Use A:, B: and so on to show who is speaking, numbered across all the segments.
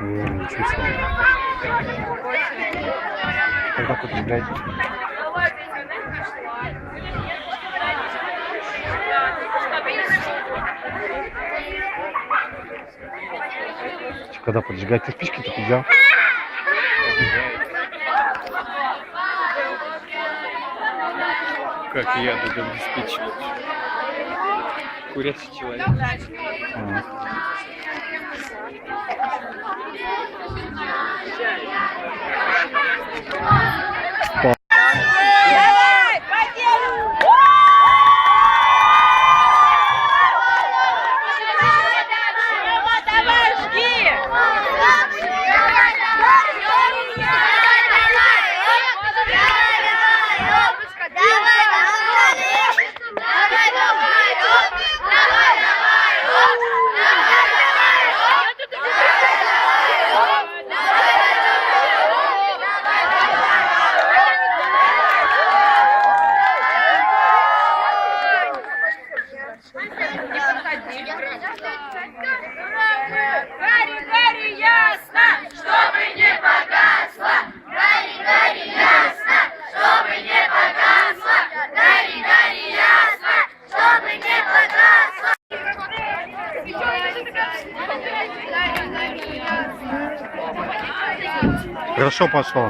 A: Ничего себе. Когда потребляете? Когда поджигать? Ты спички только взял?
B: Как я буду обеспечивать? Курящий человек.
C: Гори, ясно, чтобы не погасло. Гори, ясно, чтобы не погасло. Гори, ясно, чтобы не погасло.
A: Хорошо пошло.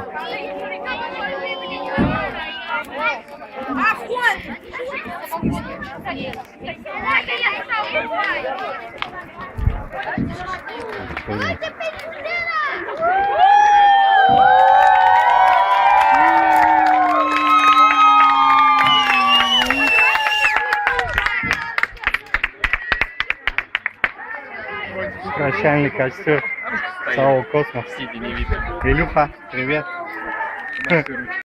A: Прощальный костюм. САО «Космос».
B: Сиди, не видно.
A: Илюха, привет.
B: Наши ручки.